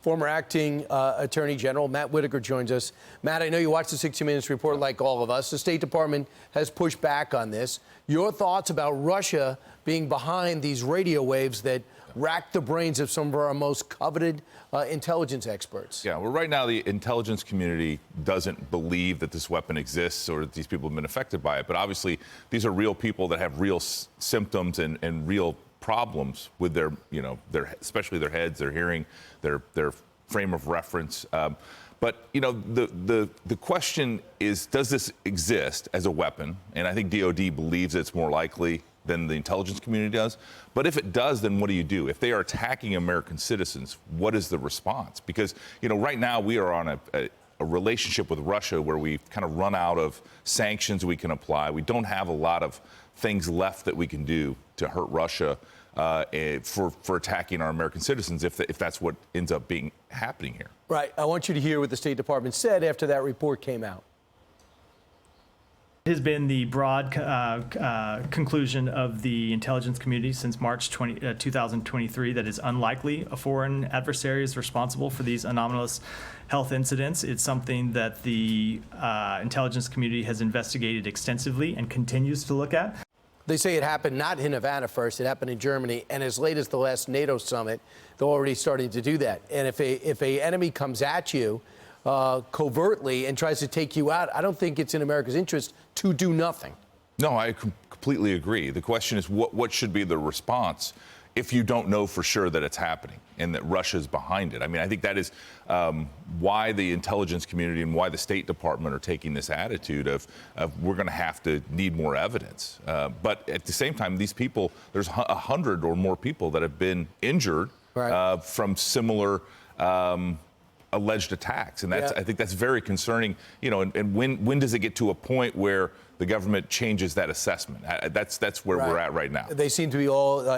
Former acting Attorney General Matt Whitaker joins us. Matt, I know you watched the 60 Minutes report like all of us. The State Department has pushed back on this. Your thoughts about Russia being behind these radio waves that rack the brains of some of our most coveted intelligence experts? Yeah, well, right now the intelligence community doesn't believe that this weapon exists or that these people have been affected by it. But obviously, these are real people that have real symptoms and real problems with their, especially their heads, their hearing, their frame of reference. But the question is, does this exist as a weapon? And I think DOD believes it's more likely than the intelligence community does. But if it does, then what do you do? If they are attacking American citizens, what is the response? Because right now we are on a relationship with Russia where we've kind of run out of sanctions we can apply. We don't have a lot of things left that we can do to hurt Russia for attacking our American citizens if that's what ends up being happening here. Right. I want you to hear what the State Department said after that report came out. It has been the broad conclusion of the intelligence community since March 2023 that it's unlikely a foreign adversary is responsible for these anomalous health incidents. It's something that the intelligence community has investigated extensively and continues to look at. They say it happened not in Havana first, it happened in Germany, and as late as the last NATO summit, they're already starting to do that. And if a enemy comes at you covertly and tries to take you out, I don't think it's in America's interest to do nothing. No, I completely agree. The question is, what should be the response if you don't know for sure that it's happening and that Russia's behind it? I mean, I think that is why the intelligence community and why the State Department are taking this attitude of we're going to have to need more evidence. But at the same time, these people, there's 100 or more people that have been injured from similar alleged attacks, and I think that's very concerning. And when does it get to a point where the government changes that assessment? That's where we're at right now. They seem to be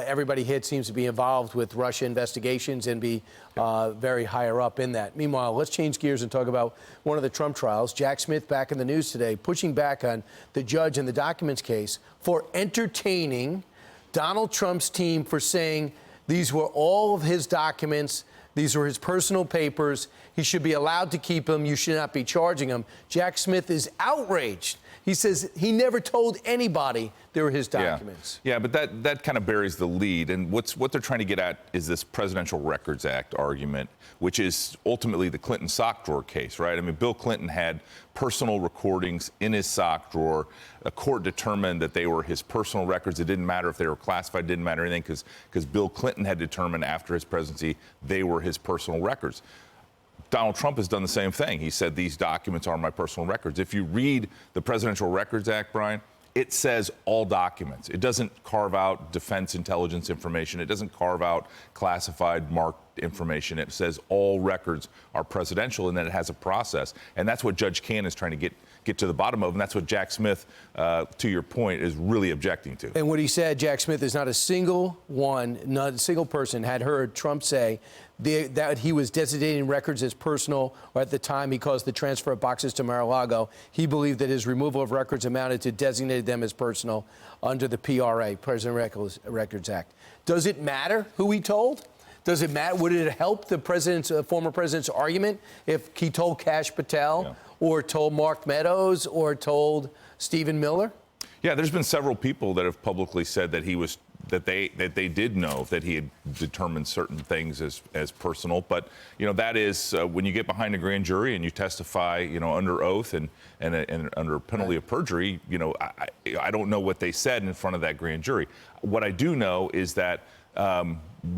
everybody hit seems to be involved with Russia investigations and be very higher up in that. Meanwhile, let's change gears and talk about one of the Trump trials. Jack Smith back in the news today, pushing back on the judge in the documents case for entertaining Donald Trump's team for saying these were all of his documents. These were his personal papers. He should be allowed to keep them. You should not be charging him. Jack Smith is outraged. He says he never told anybody they were his documents. Yeah, but that kind of buries the lead. And what they're trying to get at is this Presidential Records Act argument, which is ultimately the Clinton sock drawer case, right? I mean, Bill Clinton had personal recordings in his sock drawer. A court determined that they were his personal records. It didn't matter if they were classified, didn't matter anything, because Bill Clinton had determined after his presidency they were his personal records. Donald Trump has done the same thing. He said these documents are my personal records. If you read the Presidential Records Act, Brian, it says all documents. It doesn't carve out defense intelligence information. It doesn't carve out classified marked information. It says all records are presidential, and then it has a process. And that's what Judge Cannon is trying to get to the bottom of, and that's what Jack Smith, to your point, is really objecting to. And what he said, Jack Smith, is not a single person had heard Trump say that he was designating records as personal, or at the time he caused the transfer of boxes to Mar-a-Lago. He believed that his removal of records amounted to designating them as personal under the PRA, Presidential Records Act. Does it matter who he told? Does it matter? Would it help the former president's argument if he told Kash Patel or told Mark Meadows or told Stephen Miller? Yeah, there's been several people that have publicly said that they did know that he had determined certain things as personal. But that is when you get behind a grand jury and you testify under oath and under penalty of perjury. I don't know what they said in front of that grand jury. What I do know is that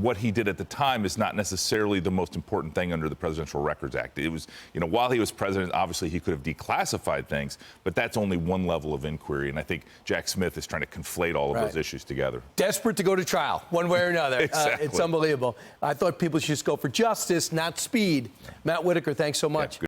what he did at the time is not necessarily the most important thing under the Presidential Records Act. It was, while he was president, obviously he could have declassified things, but that's only one level of inquiry. And I think Jack Smith is trying to conflate all of those issues together. Desperate to go to trial, one way or another. Exactly. It's unbelievable. I thought people should just go for justice, not speed. Matt Whitaker, thanks so much. Yeah,